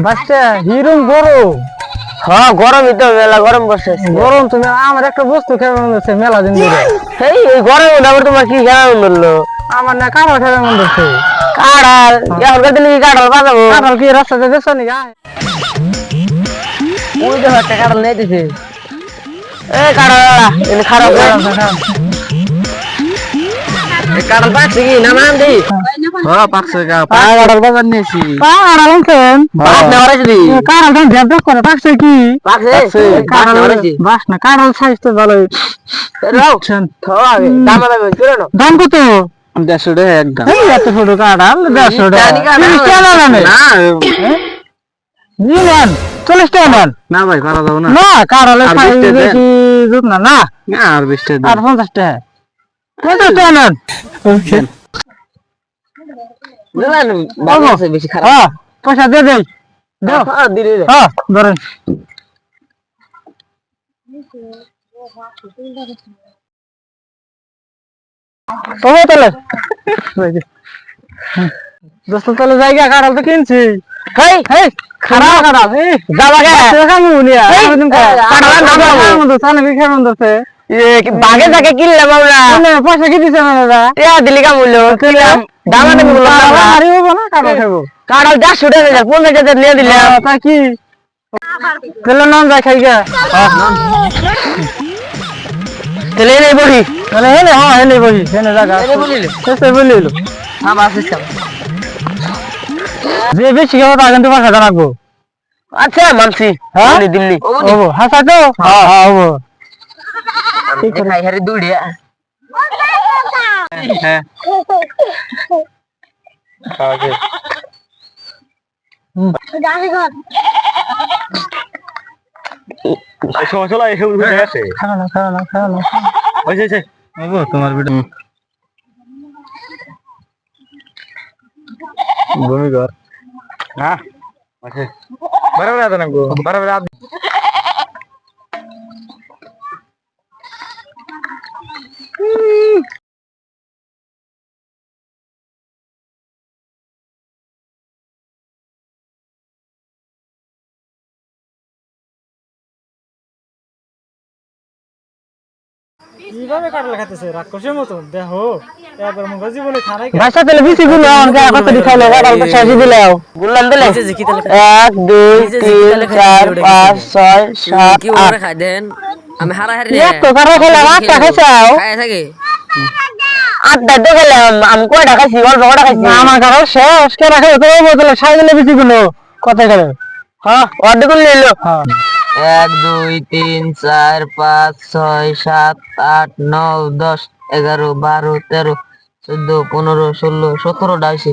বাচ্চা হিরুম গরম। হ্যাঁ গরমই তো, মেলা গরম বসে গরম তুমি আমার একটা বস্তু খেয়ে মনে হচ্ছে মেলা দিন ধরে। এই গরমে আবার তোমার কি খেলা বললো? আমার না কাঁঠাল খেয়ে মনে হচ্ছে। কাঁড়াল এখনকার দিনে কি কাঁড়াল বাজাবো? কাঁঠাল কি রাস্তাতে দেখছো নাকি? ওই দেখো একটা কাঁড়াল নিয়ে দিছে। এ কাঁড়াল খারাপ কাঁড়াল পাচ্ছে কি না মান দি? হ্যাঁ পাকছে কাঁঠাল বাজার নিয়েছি। কাঁঠাল আনছেন? বাস না ওরা যদি কাঁঠাল দাম ভেদ করে পাকছে কি? পাচ্ছে কাঁঠাল বাস না কাঁঠাল সাইজ তো ভালোই। দাম দাম করে না। দাম কত? 150 টাকা একদম। এই এত ছোট কাঁঠাল 150 টাকা। 30 টাকা দামে। না নিলেন 40 টাকা নেন। না ভাই পারা যাবে না। না কাঁঠালের সাইজ বেশি জুত না না। আর 20 টাকা। আর 50 টাকা। 50 টাকা নেন। ওকে। বেশি খারাপ। হ্যাঁ পয়সা দিয়ে দেই। দাও। হ্যাঁ দিলে হ্যাঁ ধরেন। তবে তাহলে দোস্ত তাহলে জায়গা কাঁঠাল তো কিনছি। হেই হেই খারাপ কাঁঠাল এই যাবা গে কামু নিয়া কাঁঠাল নাম মতো সানে বিখে মন্দছে বাগে যাকে কিনলাম আমরা পয়সা কি দিছে না দাদা এ দিলি কামুল কিনলাম দাম আনে বললাম আমরা আরে বাবা না কাঁঠাল খাবো কাঁঠাল 150 টাকা 50 টাকা নিয়ে দিলাম তা কি তাহলে নাম যাই খাইগা তাহলে এই বহি তাহলে হেলে হ্যাঁ হেলে বহি হেলে জায়গা এই বলিলে এসে বলিলো হ্যাঁ বাস সিস্টেম যে বেশি খাবো তা কিন্তু পয়সা রাখবো আচ্ছা মানছি হ্যাঁ দিল্লি ওবো হাসা তো হ্যাঁ হ্যাঁ ওবো ঠিক আছে খাই হারি দুড়িয়া হ্যাঁ ওকে সমস্যা এসে উঠে গেছে খাওয়া হয়েছে তোমার ভিডিও বমি কর না আছে বরাবর আদা নাগো বরাবর আদ কিভাবে কাটলে খাইতেছে রাক্ষসের মতো দেখো এবার মনে জীবনে খানাই ভাষা তেলে বেশি গুলো আমাকে কত দিখাইলো কাঁঠাল তো শেষ দিলাও গুললাম দিলে 1 2 3 4 5 6 7 কি ওরে খাই দেন আমি হারা হারি এক তো কারো খেলা আটটা খাইছাও খাই থাকে আটটা তো খেলাম আমি কয়টা খাইছি অল্প কয়টা খাইছি আমার কারো শেষ কে রাখে তো বদলে সাই দিলে বেশি গুলো কত করে হ্যাঁ অর্ধেক করে নিলো হ্যাঁ 1 2 3 4 5 6 7 8 9 10 11 12 13 14 15 16 17 ডাইছে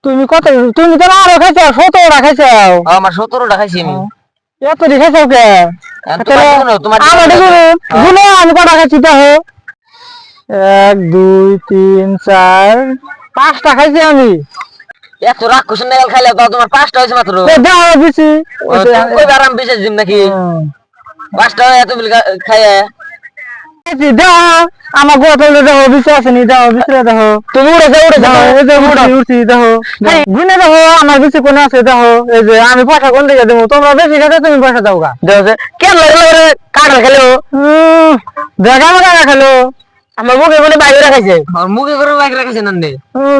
তুমি কত তুমি তো আরো খাইছো 17 খাইছো আমার 17 খাইছি আমি এত খাইছো কে তোমার আমার গুলো আমি কটা খাইছি দেখো 1 2 3 4 5টা খাইছি আমি এত রাক্ষস নেল খাইলে তো তোমার 5টা হইছে মাত্র দাও বেশি ওই আরাম বিশেষ দিন নাকি 5টা এত বিল খাইয়া দাও আমার গোতলে দেখো বিছে আছে নি দাও বিছে দেখো তুমি উড়ে যাও এই যে উঠছি দেখো গুনে দেখো আমার বিছে কোন আছে দেখো এই যে আমি পয়সা কোন দিকে দেবো তোমরা বেশি খাইতে তুমি পয়সা দাও গা দেখো কেন লাগে কাঁঠাল খেলো দেখা মাগা খেলো আমার মুখে বলে বাইরে রাখাইছে আর মুখে করে বাইক রাখছে নন্দে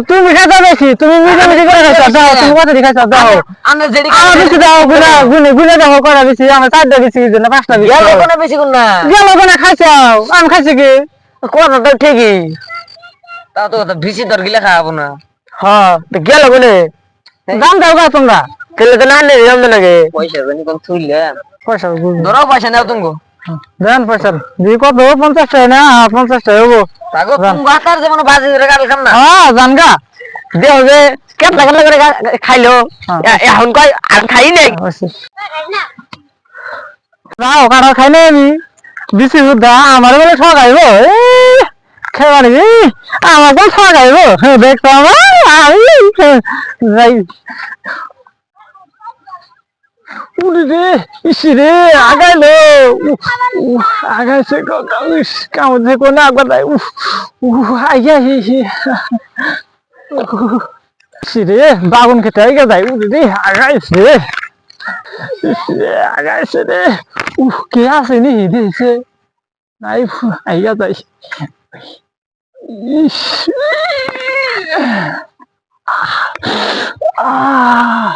তুমি খাইতে বেশি তুমি মিজে মিজে করে খাইছো দাও তুমি কত দিকে খাইছো দাও আমরা যেডি আমার বেশি দাও গুনে গুনে দেখো করা বেশি আমার 4টা বেশি না 5টা বেশি গেল কোন বেশি কোন না গেল কোন খাইছো আমি খাইছি কি কথা তো ঠিকই তাও তো কথা ভিসি দর গিলা খাবো না হ্যাঁ তো গেল বলে দাম দাও গা তোমরা তাহলে তো না নেই জানবে নাকি পয়সা জানি কোন থুইলে পয়সা ধরো পয়সা নাও তুমি দেন পয়সা দি কত 50 টাকা না 50 টাকা হবো তাগো তুমি গাতার যেমন বাজি ধরে কাল খাম না হ্যাঁ জানগা দেও যে কেমন করে খাইলো এখন কই আর খাই নাই রাও কাটা খাই নাই আমি বিসি সুদ্ধা আমার বলে ঠগাইবো খেবার আমার বলে ঠগাইবো দেখতাম আমি যাই উড়ি রে ইসি রে আগাইলো আগাইছে কামড় দেখো না একবার আইয়া রে বাগুন খেতে আগে যাই রে আগাইছে আগাইছে রে কে আছে নি দিয়েছে নাই আইয়া যাই ইস আহ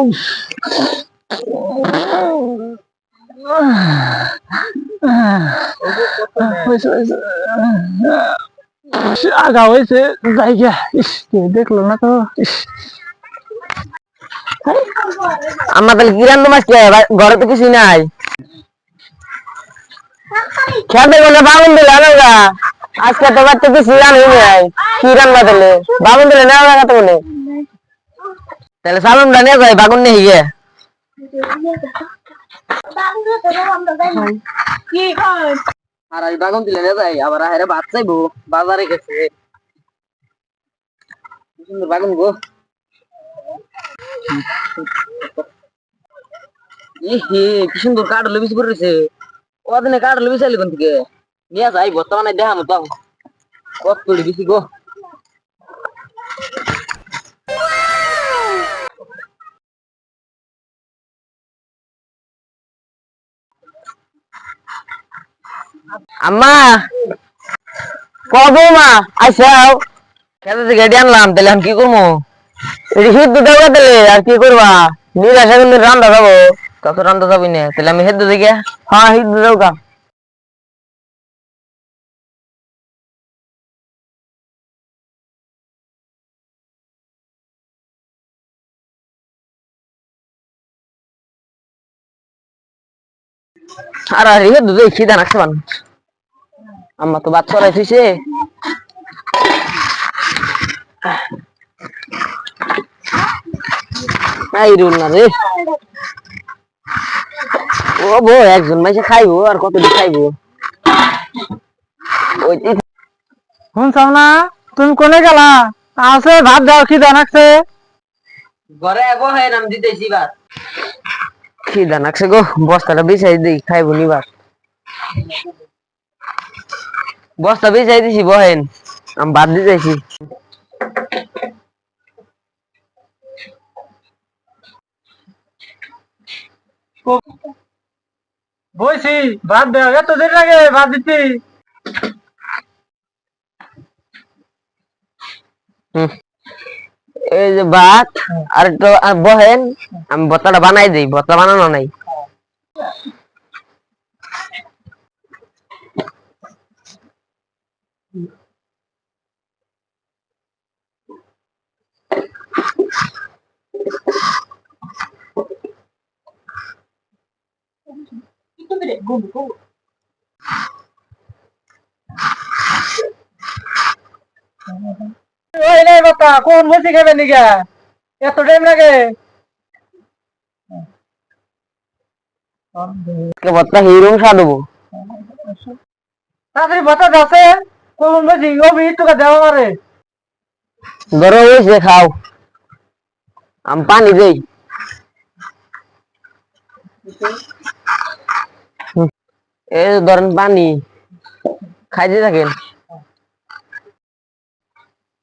ইস আগা হয়েছে জায়গা ইস দেখলো না তো ইস আমার তাহলে কি রান্না মাছ কে ঘরে তো কিছু নাই খেতে গেলে বাগুন দিলে না আজকে তো বাচ্চা কিছু রান্না নাই কি রান্না দিলে বাগুন দিলে না কথা বলে তাহলে সালুন নিয়ে যায় বাগুন নিয়ে গিয়ে আর আজ বাগুন দিলে না যায় আবার আহেরে ভাত চাইবো বাজারে গেছে সুন্দর বাগুন গো কি সুন্দর কাঠলে বেশি করে রয়েছে ওদিনে কাঠলে বেশি আলি কোন থেকে নিয়ে যাই বর্তমানে দেখানো তো কত করে বেশি গো আম্মা কবে মা আইসাও খেতে থেকে গাড়ি আনলাম তাহলে আমি কি করবো শীত তো দেওয়া তাহলে আর কি করবা নিরাশা করলে রান্না যাবো তত রান্না যাবি না তাহলে আমি হেদ্দ দেখে হ্যাঁ হিদ্দ দেও কা আর আর হেদ্দ দেই খিদা নাকছে বান আম্মা তো বাদ করাই থইছে আই রুল না রে ও বো একজন মাইসে খাইবো আর কতদিন খাইবো ওই শুনছাও না তুমি কোনে গেলা আছে ভাত দাও খিদা নাকছে ঘরে আগো হয় নাম দিতেছি বাস খিদা নাকছে গো বস্তাটা বিছাই দেই খাইবো নিবার বস্তা বিছাই দিছি বহেন আমি বাদ দিতেছি বইছি ভাত দাও এত দেরি লাগে ভাত দিতে এই যে ভাত আর একটু বহেন আমি ভর্তাটা বানাই দিই ভর্তা বানানো নাই ওই নাই বাবা কোন বসে খাবে নিগা এত টাইম লাগে ভর্তা হিরো সাদবো তাড়াতাড়ি ভাত আছে কোন বসে ওবি তোকে দেওয়া মারে ধরো হয়েছে খাও আমি পানি দেই এই ধরেন পানি খাইতে থাকেন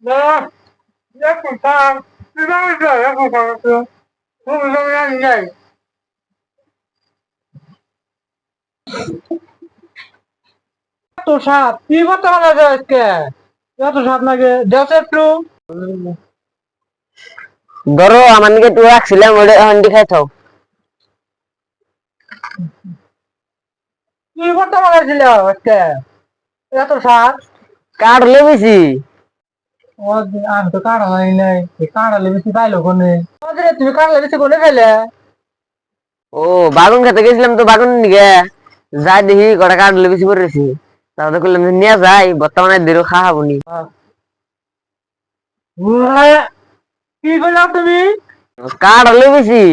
না এখন থাম তুই না যাই এখন থাম তুমি আমি যাই এত সাপ কি করতে পারা যায় আজকে এত সাপ লাগে দেশে একটু ধরো আমার নিকে একটু রাখছিলাম ওটা হান্ডি খাইছাও কি করতে পারাছিল আজকে এত সাপ কাটলে বেশি আমি তো কাটা হয় নাই কাটালে বেশি পাইলো কোনে তুমি কাটলে বেশি কোনে খাইলে ও বাগুন খেতে গেছিলাম তো বাগুন নিকে যাই দেখি কটা কাটলে বেশি পড়েছি তাহলে করলাম নিয়ে যাই বর্তমানে দেরো খাওয়াবো নি কি করলাম তুমি কাটলে বেশি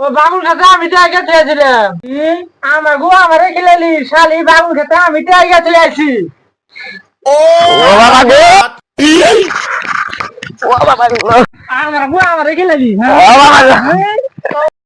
ও বাগুন খেতে আমি টাইগা চেয়েছিলাম আমার গো আমারে খেলালি শালি বাগুন খেতে আমি টাইগা চলে আসি ও বাবা গো ও বাবা গো আমার গো আমারে খেলালি ও বাবা গো